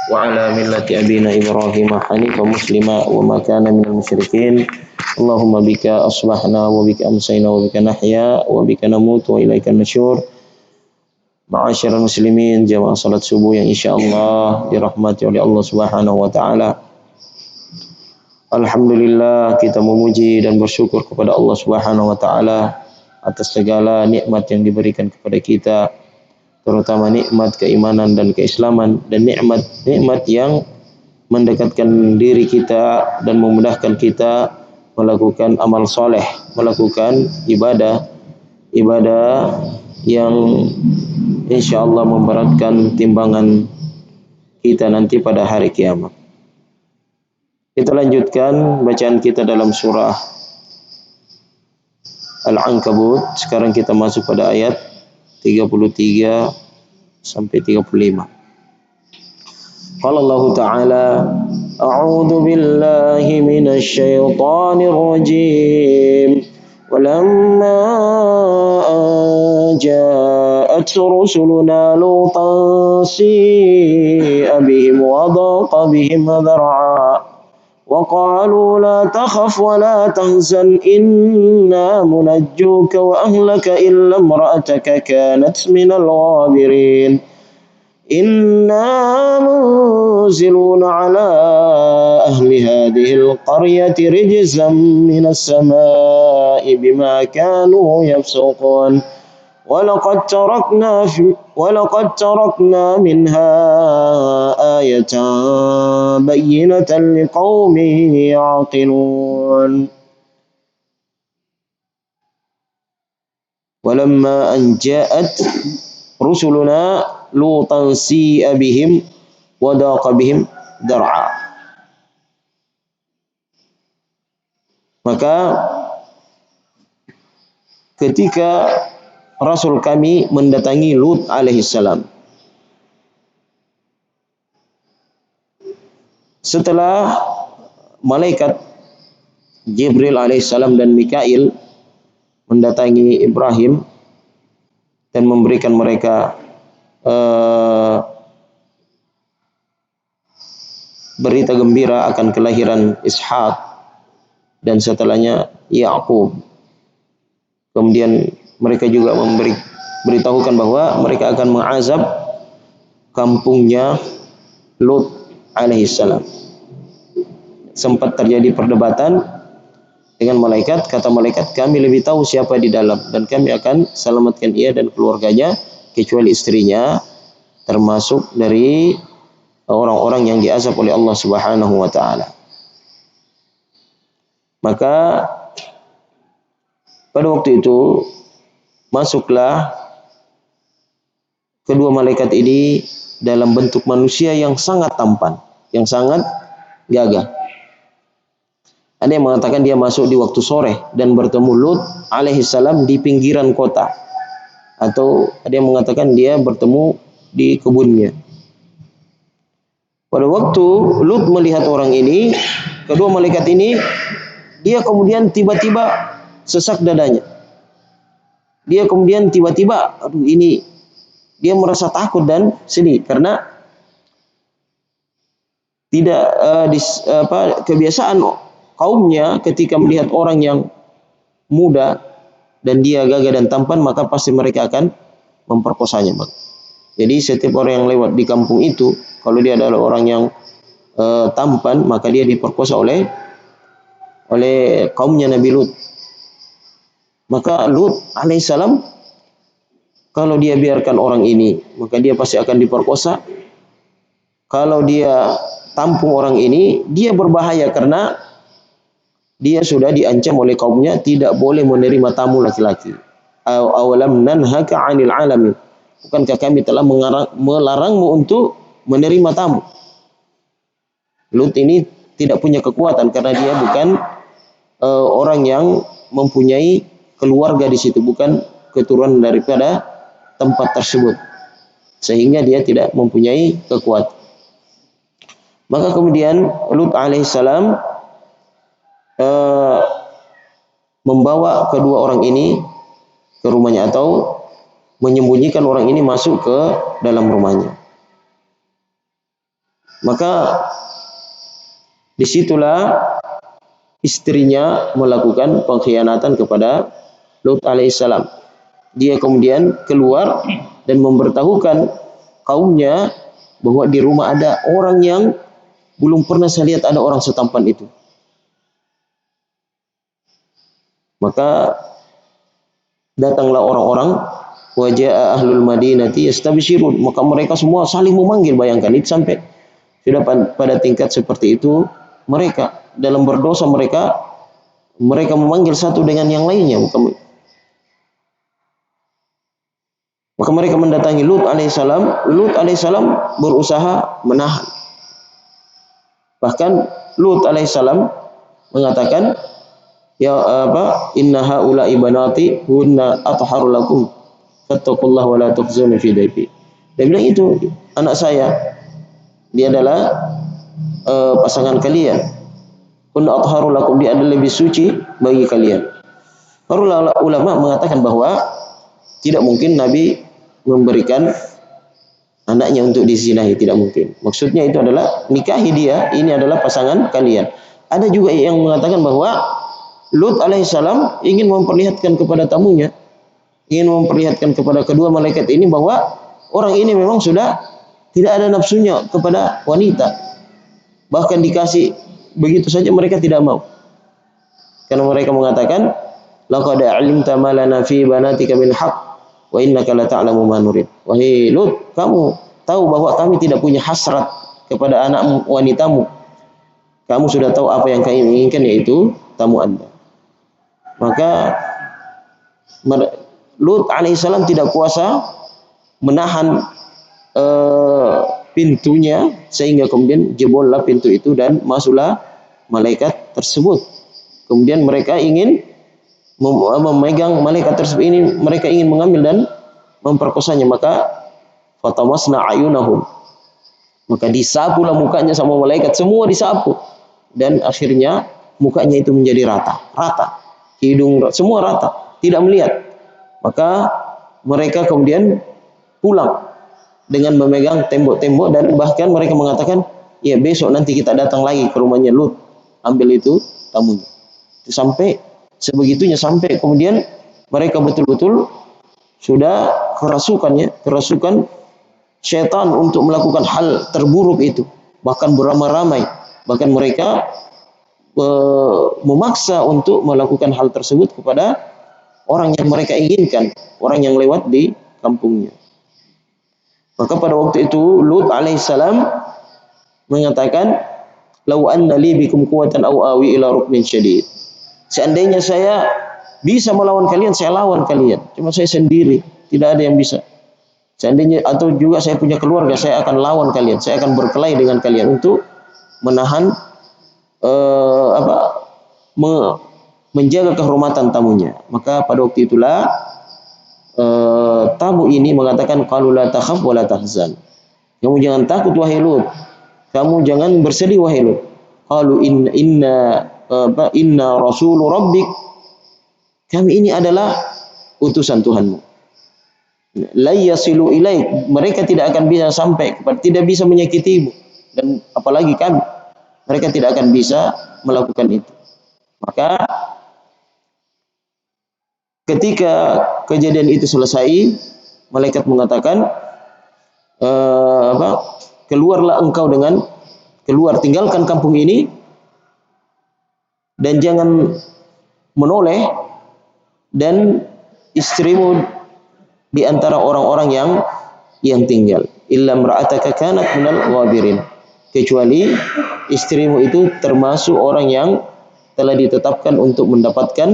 wa ala millati abina Ibrahim hanifan muslima wa ma kana minal musyrikin. Allahumma bika asbahna wa bika amsayna wa bika nahya wa bika namutu wa ilaika nusyur. Ma'asyiral muslimin, jamaah salat subuh yang insyaallah dirahmati oleh Allah Subhanahu wa taala. Alhamdulillah, kita memuji dan bersyukur kepada Allah Subhanahu wa taala atas segala nikmat yang diberikan kepada kita, terutama nikmat keimanan dan keislaman, dan nikmat yang mendekatkan diri kita dan memudahkan kita melakukan amal soleh, melakukan ibadah yang insyaallah memberatkan timbangan kita nanti pada hari kiamat. Kita lanjutkan bacaan kita dalam surah Al-Ankabut. Sekarang kita masuk pada ayat 33 sampai 35. Qala Allah Ta'ala, A'udzu billahi minasy syaithanir rajim. Walamma ja'at rusuluna lutan si'a bihim wa dhaqa bihim dhar'a. وقالوا لا تخف ولا تحزن إنا منجوك وأهلك إلا امرأتك كانت من الغابرين إنا منزلون على أهل هذه القرية رجزا من السماء بما كانوا يفسقون ولقد تركنا منها آية بينة لقوم يعقلون ولما أن جاءت رسلنا لوطا سيء بهم وضاق بهم ذرعا. Maka ketika Rasul kami mendatangi Lut alaihissalam, setelah malaikat Jibril alaihissalam dan Mikail mendatangi Ibrahim dan memberikan mereka berita gembira akan kelahiran Ishak dan setelahnya Yakub. Kemudian mereka juga beritahukan bahwa mereka akan mengazab kampungnya Lut alaihissalam. Sempat terjadi perdebatan dengan malaikat. Kata malaikat, kami lebih tahu siapa di dalam dan kami akan selamatkan ia dan keluarganya kecuali istrinya, termasuk dari orang-orang yang diazab oleh Allah Subhanahu wa taala. Maka pada waktu itu masuklah kedua malaikat ini dalam bentuk manusia yang sangat tampan, yang sangat gagah. Ada yang mengatakan dia masuk di waktu sore dan bertemu Lut alaihissalam di pinggiran kota, atau ada yang mengatakan dia bertemu di kebunnya. Pada waktu Lut melihat orang ini, kedua malaikat ini, dia kemudian tiba-tiba sesak dadanya. Dia kemudian tiba-tiba, dia merasa takut dan sedih karena tidak kebiasaan kaumnya ketika melihat orang yang muda dan dia gagah dan tampan, maka pasti mereka akan memperkosanya. Jadi setiap orang yang lewat di kampung itu, kalau dia adalah orang yang tampan, maka dia diperkosa oleh kaumnya Nabi Lut. Maka Lut alaihissalam, kalau dia biarkan orang ini, maka dia pasti akan diperkosa. Kalau dia tampung orang ini, dia berbahaya karena dia sudah diancam oleh kaumnya tidak boleh menerima tamu laki-laki. Awalam nanhaka 'anil 'alamin. Bukankah kami telah melarangmu untuk menerima tamu? Lut ini tidak punya kekuatan karena dia bukan orang yang mempunyai keluarga di situ, bukan keturunan daripada tempat tersebut, sehingga dia tidak mempunyai kekuatan. Maka kemudian Lut alaihissalam membawa kedua orang ini ke rumahnya atau menyembunyikan orang ini masuk ke dalam rumahnya. Maka disitulah istrinya melakukan pengkhianatan kepada Lut alaihissalam. Dia kemudian keluar dan memberitahukan kaumnya bahwa di rumah ada orang yang belum pernah saya lihat ada orang setampan itu. Maka datanglah orang-orang, wa jaa ahlul madinati yastabshirun, maka mereka semua saling memanggil. Bayangkan itu sampai sudah pada tingkat seperti itu, mereka dalam berdosa mereka memanggil satu dengan yang lainnya. Maka mereka mendatangi Lut alaihissalam. Lut alaihissalam berusaha menahan. Bahkan Lut alaihissalam mengatakan, ya inna haula ibanati hunna atharu lakum fattaqullaha wa la tukhzuni fi dhaifi. Dia bilang itu anak saya, dia adalah pasangan kalian. Hunna atharu lakum, dia adalah lebih suci bagi kalian. Para ulama mengatakan bahwa tidak mungkin Nabi memberikan anaknya untuk dizinahi, tidak mungkin. Maksudnya itu adalah nikahi dia, ini adalah pasangan kalian. Ada juga yang mengatakan bahwa Lut alaihissalam ingin memperlihatkan kepada tamunya, ingin memperlihatkan kepada kedua malaikat ini bahwa orang ini memang sudah tidak ada nafsunya kepada wanita. Bahkan dikasih begitu saja mereka tidak mau. Karena mereka mengatakan, laqad alimta ma lana fi banatika min haqq wa innaka la ta'lamu ma nurid. Wahai Lut, kamu tahu bahwa kami tidak punya hasrat kepada anak wanitamu. Kamu sudah tahu apa yang kami inginkan, yaitu tamu Anda. Maka Lut alaihissalam tidak kuasa menahan pintunya, sehingga kemudian jebollah pintu itu dan masuklah malaikat tersebut. Kemudian mereka ingin memegang malaikat tersebut ini, mereka ingin mengambil dan memperkosanya. Maka fatamasna ayunahum, maka disapulah mukanya sama malaikat, semua disapu, dan akhirnya mukanya itu menjadi rata, hidung semua rata, tidak melihat. Maka mereka kemudian pulang dengan memegang tembok-tembok, dan bahkan mereka mengatakan, ya besok nanti kita datang lagi ke rumahnya Lut, ambil itu tamunya. Itu sampai sebegitunya, sampai kemudian mereka betul-betul sudah kerasukan syaitan untuk melakukan hal terburuk itu, bahkan beramai-ramai, bahkan mereka memaksa untuk melakukan hal tersebut kepada orang yang mereka inginkan, orang yang lewat di kampungnya. Maka pada waktu itu Lut alaihissalam mengatakan, lau anna li bikum quwwatan aw awi ila ruknin syadid. Seandainya saya bisa melawan kalian, saya lawan kalian. Cuma saya sendiri, tidak ada yang bisa. Seandainya atau juga saya punya keluarga, saya akan lawan kalian. Saya akan berkelahi dengan kalian untuk menahan menjaga kehormatan tamunya. Maka pada waktu itulah tamu ini mengatakan, qalu la takhaf wa la tahzan. Kamu jangan takut wahai Lut, kamu jangan bersedih wahai Lut. Qalu inna rasulu rabbik, kami ini adalah utusan Tuhanmu. La yasilu ilaik, mereka tidak akan bisa sampai, tidak bisa menyakitimu, dan apalagi kami, mereka tidak akan bisa melakukan itu. Maka ketika kejadian itu selesai, malaikat mengatakan, keluarlah engkau tinggalkan kampung ini dan jangan menoleh, dan istrimu di antara orang-orang yang tinggal. Illa imra'ataka kanat minal ghabirin, kecuali istrimu itu termasuk orang yang telah ditetapkan untuk mendapatkan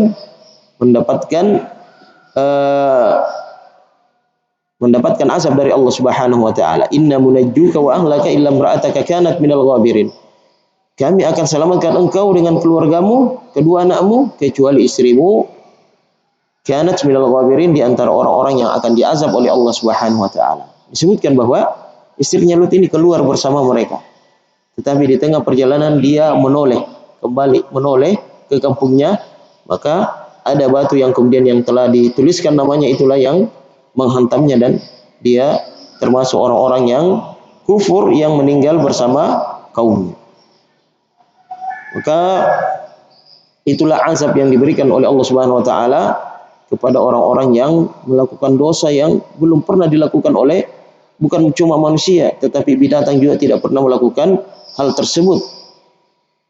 azab dari Allah Subhanahu wa taala. Inna munajjuka wa ahlaka illa imra'ataka kanat minal ghabirin. Kami akan selamatkan engkau dengan keluargamu, kedua anakmu, kecuali istrimu kanat minal ghabirin, di antara orang-orang yang akan diazab oleh Allah Subhanahu wa taala. Disebutkan bahwa istrinya Lut ini keluar bersama mereka. Tetapi di tengah perjalanan dia menoleh ke kampungnya, maka ada batu yang kemudian yang telah dituliskan namanya itulah yang menghantamnya, dan dia termasuk orang-orang yang kufur yang meninggal bersama kaumnya. Maka itulah azab yang diberikan oleh Allah Subhanahu wa taala kepada orang-orang yang melakukan dosa yang belum pernah dilakukan oleh bukan cuma manusia, tetapi binatang juga tidak pernah melakukan hal tersebut.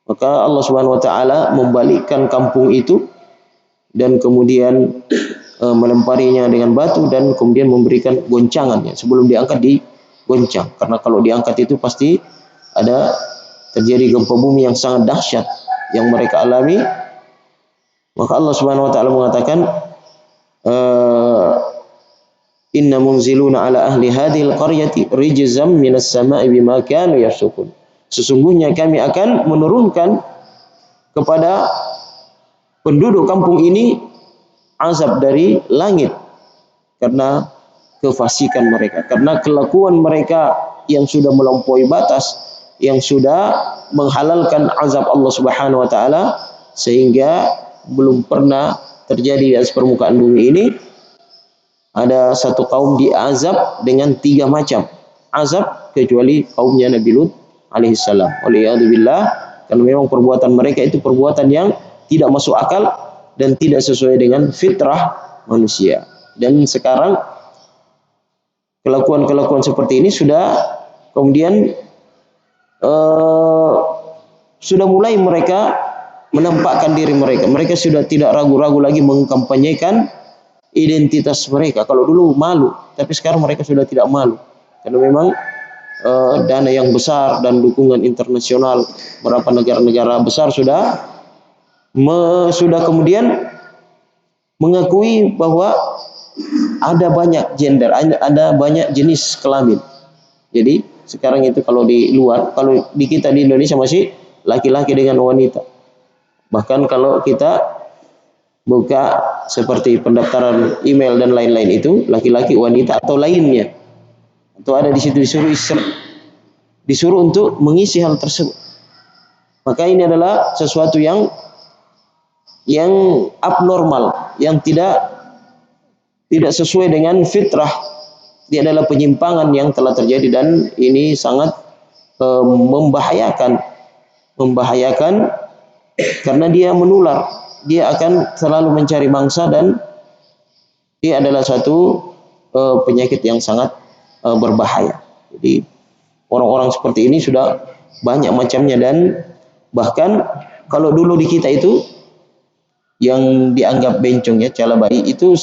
Maka Allah Subhanahu wa taala membalikkan kampung itu dan kemudian melemparinya dengan batu dan kemudian memberikan goncangannya sebelum diangkat, digoncang. Karena kalau diangkat itu pasti ada terjadi gempa bumi yang sangat dahsyat yang mereka alami. Maka Allah Subhanahu wa taala mengatakan, inna munziluna ala ahli hadhil qaryati rijzam minas sama'i bima kanu yafsukun. Sesungguhnya kami akan menurunkan kepada penduduk kampung ini azab dari langit karena kefasikan mereka, karena kelakuan mereka yang sudah melampaui batas, yang sudah menghalalkan azab Allah Subhanahu wa taala, sehingga belum pernah terjadi di atas permukaan bumi ini ada satu kaum diazab dengan 3 macam azab kecuali kaumnya Nabi Lut alaihissalam. Waliyadzubillah, karena memang perbuatan mereka itu perbuatan yang tidak masuk akal dan tidak sesuai dengan fitrah manusia. Dan sekarang kelakuan-kelakuan seperti ini sudah kemudian sudah mulai mereka menampakkan diri mereka. Mereka sudah tidak ragu-ragu lagi mengkampanyekan identitas mereka. Kalau dulu malu, tapi sekarang mereka sudah tidak malu. Karena memang dana yang besar dan dukungan internasional beberapa negara-negara besar sudah kemudian mengakui bahwa ada banyak gender, ada banyak jenis kelamin. Jadi sekarang itu kalau di luar, kalau di kita di Indonesia masih laki-laki dengan wanita. Bahkan kalau kita buka seperti pendaftaran email dan lain-lain itu laki-laki, wanita atau lainnya, atau ada di situ disuruh untuk mengisi hal tersebut. Maka ini adalah sesuatu yang abnormal, yang tidak sesuai dengan fitrah. Dia adalah penyimpangan yang telah terjadi dan ini sangat membahayakan karena dia menular. Dia akan selalu mencari mangsa dan dia adalah satu penyakit yang sangat berbahaya. Jadi orang-orang seperti ini sudah banyak macamnya, dan bahkan kalau dulu di kita itu yang dianggap bencong ya, cala bayi itu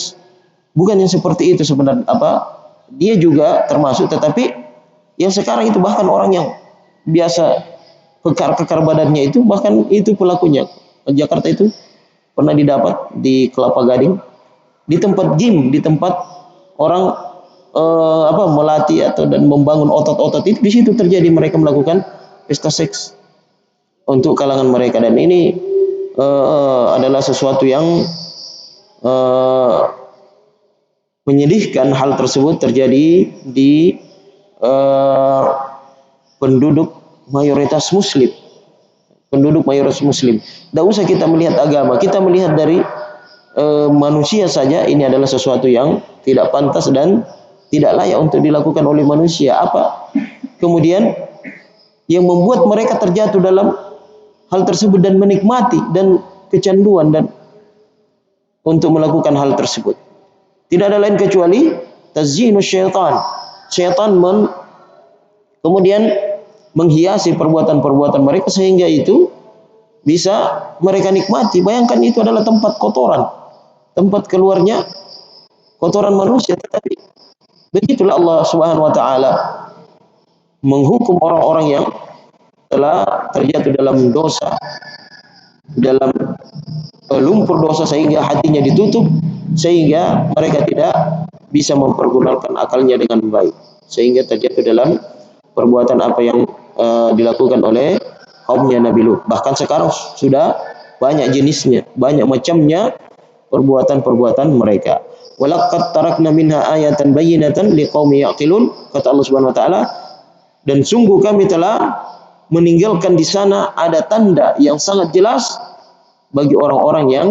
bukan yang seperti itu sebenarnya, dia juga termasuk, tetapi yang sekarang itu bahkan orang yang biasa kekar badannya itu bahkan itu pelakunya. Jakarta itu pernah didapat di Kelapa Gading, di tempat gym, di tempat orang melatih atau dan membangun otot-otot itu, di situ terjadi mereka melakukan pesta seks untuk kalangan mereka, dan ini adalah sesuatu yang menyedihkan. Hal tersebut terjadi di penduduk mayoritas muslim. Tidak usah kita melihat agama, kita melihat dari manusia saja, ini adalah sesuatu yang tidak pantas dan tidak layak untuk dilakukan oleh manusia. Apa kemudian yang membuat mereka terjatuh dalam hal tersebut dan menikmati dan kecanduan dan untuk melakukan hal tersebut? Tidak ada lain kecuali tazyinus syaitan. Syaitan kemudian menghiasi perbuatan-perbuatan mereka sehingga itu bisa mereka nikmati. Bayangkan itu adalah tempat kotoran, tempat keluarnya kotoran manusia, tetapi begitulah Allah Subhanahu wa taala menghukum orang-orang yang telah terjatuh dalam dosa, dalam lumpur dosa, sehingga hatinya ditutup, sehingga mereka tidak bisa mempergunakan akalnya dengan baik, sehingga terjatuh dalam perbuatan apa yang dilakukan oleh kaumnya Nabi Lut. Bahkan sekarang sudah banyak jenisnya, banyak macamnya perbuatan-perbuatan mereka. Walaqad tarakna minha ayatan bayyinatan liqaumi yaqilun, kata Allah Subhanahu wa taala, dan sungguh kami telah meninggalkan di sana ada tanda yang sangat jelas bagi orang-orang yang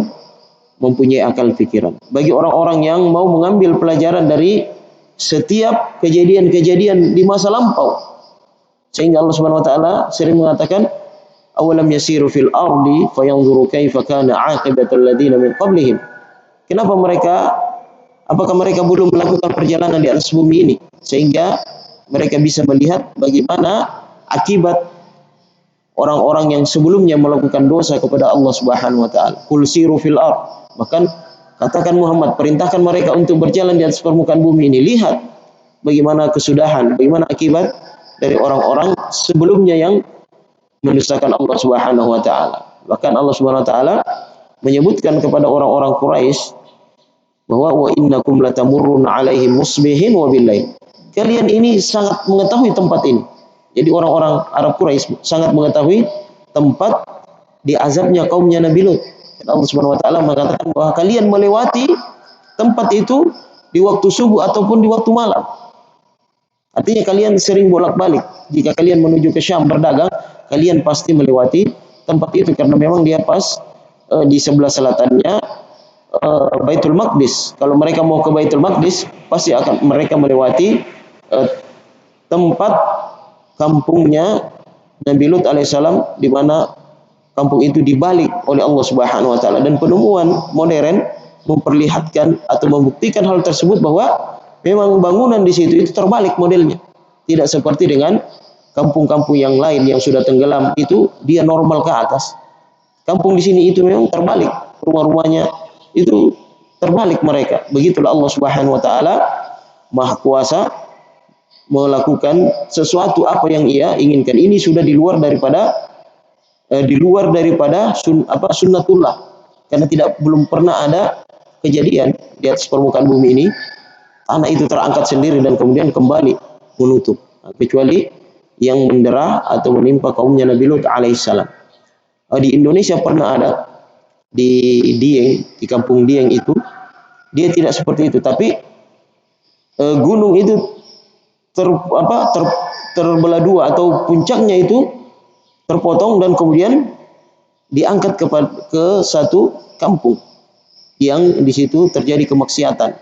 mempunyai akal pikiran. Bagi orang-orang yang mau mengambil pelajaran dari setiap kejadian-kejadian di masa lampau. Sehingga Allah Subhanahu wa taala sering mengatakan, "Awalam yasiru fil ardi fayanzuru kaifa kana 'aqibatul ladzina min qablihim." Apakah mereka belum melakukan perjalanan di atas bumi ini sehingga mereka bisa melihat bagaimana akibat orang-orang yang sebelumnya melakukan dosa kepada Allah Subhanahu wa taala. Qul siru fil ard. Bahkan katakan Muhammad, perintahkan mereka untuk berjalan di atas permukaan bumi ini. Lihat bagaimana kesudahan, bagaimana akibat dari orang-orang sebelumnya yang mendustakan Allah Subhanahu wa taala. Bahkan Allah Subhanahu wa taala menyebutkan kepada orang-orang Quraisy bahwa wa innakum latamurrun 'alaihim musbihin wa billail. Kalian ini sangat mengetahui tempat ini. Jadi orang-orang Arab Quraisy sangat mengetahui tempat diazabnya kaumnya Nabi Lut. Dan Allah Subhanahu wa taala mengatakan bahwa kalian melewati tempat itu di waktu subuh ataupun di waktu malam. Artinya kalian sering bolak-balik. Jika kalian menuju ke Syam berdagang, kalian pasti melewati tempat itu karena memang dia pas di sebelah selatannya Baitul Maqdis. Kalau mereka mau ke Baitul Maqdis, pasti akan mereka melewati tempat kampungnya Nabi Lut alaihissalam, di mana kampung itu dibalik oleh Allah Subhanahu wa taala. Dan penemuan modern memperlihatkan atau membuktikan hal tersebut bahwa memang bangunan di situ itu terbalik modelnya. Tidak seperti dengan kampung-kampung yang lain yang sudah tenggelam, itu dia normal ke atas. Kampung di sini itu memang terbalik, rumah-rumahnya itu terbalik mereka. Begitulah Allah Subhanahu wa taala Maha Kuasa melakukan sesuatu apa yang Ia inginkan. Ini sudah di luar daripada sunnatullah. Karena belum pernah ada kejadian di atas permukaan bumi ini tanah itu terangkat sendiri dan kemudian kembali menutup. Kecuali yang mendera atau menimpa kaumnya Nabi Lut alaihissalam. Di Indonesia pernah ada di Dieng, di kampung Dieng itu dia tidak seperti itu, tapi gunung itu terbelah dua atau puncaknya itu terpotong dan kemudian diangkat ke satu kampung yang di situ terjadi kemaksiatan.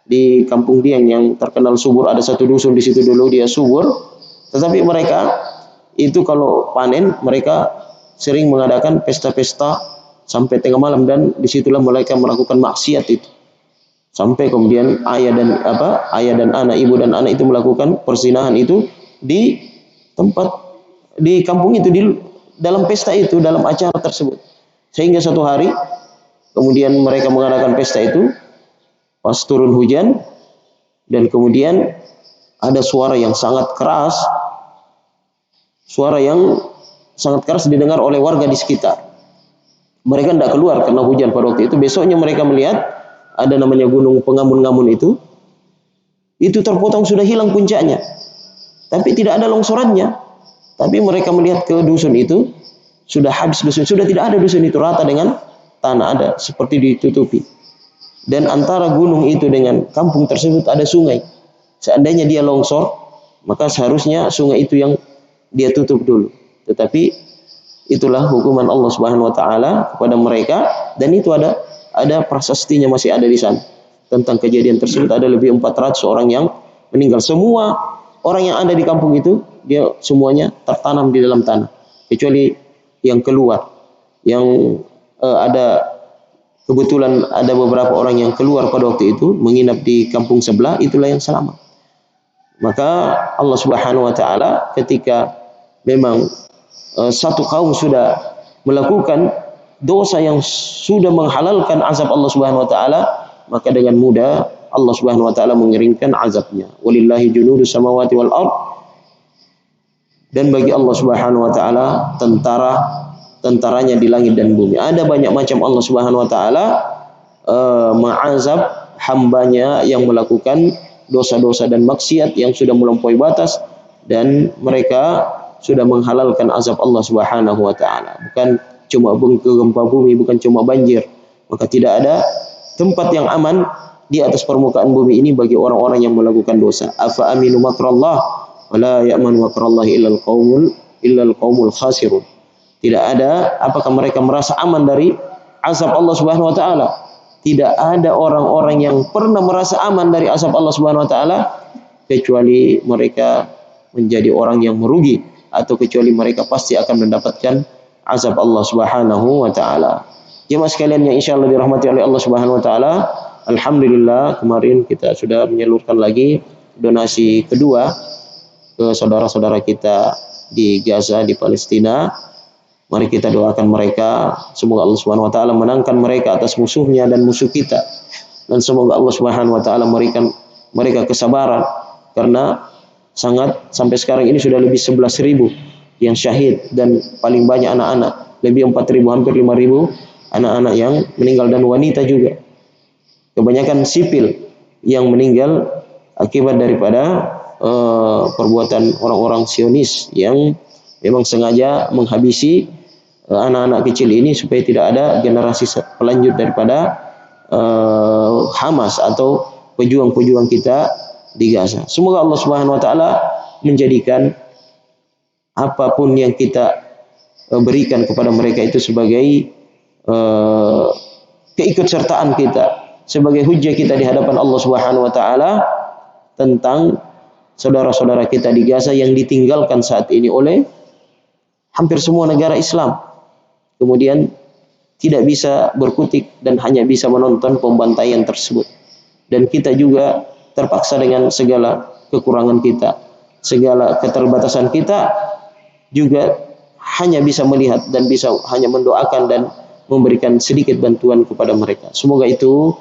Di kampung Dieng yang terkenal subur, ada satu dusun di situ dulu dia subur, tetapi mereka itu kalau panen mereka sering mengadakan pesta-pesta sampai tengah malam, dan disitulah mereka melakukan maksiat itu. Sampai kemudian ayah dan anak, ibu dan anak itu melakukan perzinahan itu di kampung itu, dalam pesta itu, dalam acara tersebut. Sehingga suatu hari kemudian mereka mengadakan pesta itu pas turun hujan, dan kemudian ada suara yang sangat keras didengar oleh warga di sekitar. Mereka tidak keluar karena hujan pada waktu itu. Besoknya mereka melihat ada namanya gunung pengamun-ngamun itu terpotong, sudah hilang puncaknya, tapi tidak ada longsorannya. Tapi mereka melihat ke dusun itu, sudah habis dusun, sudah tidak ada dusun itu, rata dengan tanah, ada seperti ditutupi. Dan antara gunung itu dengan kampung tersebut ada sungai. Seandainya dia longsor, maka seharusnya sungai itu yang dia tutup dulu. Tetapi itulah hukuman Allah Subhanahu wa taala kepada mereka, dan itu ada prasastinya, masih ada di sana. Tentang kejadian tersebut ada lebih 400 orang yang meninggal. Semua orang yang ada di kampung itu dia semuanya tertanam di dalam tanah, kecuali yang keluar, yang ada kebetulan ada beberapa orang yang keluar pada waktu itu menginap di kampung sebelah, itulah yang selamat. Maka Allah Subhanahu wa taala ketika memang satu kaum sudah melakukan dosa yang sudah menghalalkan azab Allah Subhanahu wa taala, maka dengan mudah Allah Subhanahu wa taala mengirimkan azabnya. Walillahi junudus samawati wal ard. Dan bagi Allah Subhanahu wa taala tentaranya di langit dan bumi. Ada banyak macam Allah Subhanahu wa taala mengazab hambanya yang melakukan dosa-dosa dan maksiat yang sudah melampaui batas, dan mereka sudah menghalalkan azab Allah Subhanahu wa taala. Bukan cuma gempa bumi, bukan cuma banjir. Maka tidak ada tempat yang aman di atas permukaan bumi ini bagi orang-orang yang melakukan dosa. Afa aminu makrallah wa la ya'manu makrallahi illa al-qaumul khasirun. Tidak ada, apakah mereka merasa aman dari azab Allah Subhanahu wa taala? Tidak ada orang-orang yang pernah merasa aman dari azab Allah Subhanahu wa taala kecuali mereka menjadi orang yang merugi, atau kecuali mereka pasti akan mendapatkan azab Allah Subhanahu wa taala. Jemaah sekalian yang insyaallah dirahmati oleh Allah Subhanahu wa taala, alhamdulillah kemarin kita sudah menyalurkan lagi donasi kedua ke saudara-saudara kita di Gaza, di Palestina. Mari kita doakan mereka, semoga Allah Subhanahu wa taala menangkan mereka atas musuhnya dan musuh kita. Dan semoga Allah Subhanahu wa taala memberikan mereka kesabaran, karena sampai sekarang ini sudah lebih 11.000 yang syahid, dan paling banyak anak-anak, lebih 4.000, hampir 5.000 anak-anak yang meninggal, dan wanita juga. Kebanyakan sipil yang meninggal akibat daripada perbuatan orang-orang Zionis yang memang sengaja menghabisi anak-anak kecil ini supaya tidak ada generasi pelanjut daripada Hamas atau pejuang-pejuang kita di Gaza. Semoga Allah Subhanahu wa taala menjadikan apapun yang kita berikan kepada mereka itu sebagai keikutsertaan kita, sebagai hujjah kita di hadapan Allah Subhanahu wa taala tentang saudara-saudara kita di Gaza yang ditinggalkan saat ini oleh hampir semua negara Islam. Kemudian tidak bisa berkutik dan hanya bisa menonton pembantaian tersebut. Dan kita juga terpaksa dengan segala kekurangan kita, segala keterbatasan kita, juga hanya bisa melihat dan bisa hanya mendoakan dan memberikan sedikit bantuan kepada mereka. Semoga itu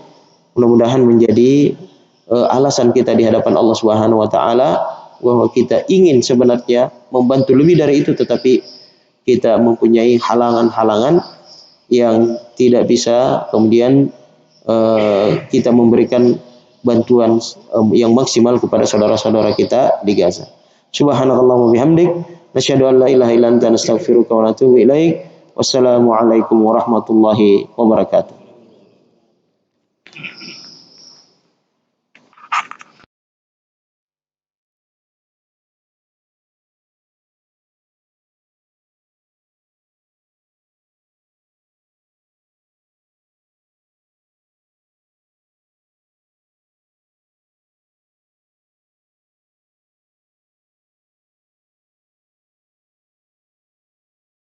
mudah-mudahan menjadi alasan kita di hadapan Allah Subhanahu wa taala bahwa kita ingin sebenarnya membantu lebih dari itu, tetapi kita mempunyai halangan-halangan yang tidak bisa kemudian kita memberikan bantuan yang maksimal kepada saudara-saudara kita di Gaza. Subhanakallahumma bihamdik, nasyhadu an la ilaha illa anta, nastaghfiruka wa natubu ilaik. Wassalamualaikum warahmatullahi wabarakatuh.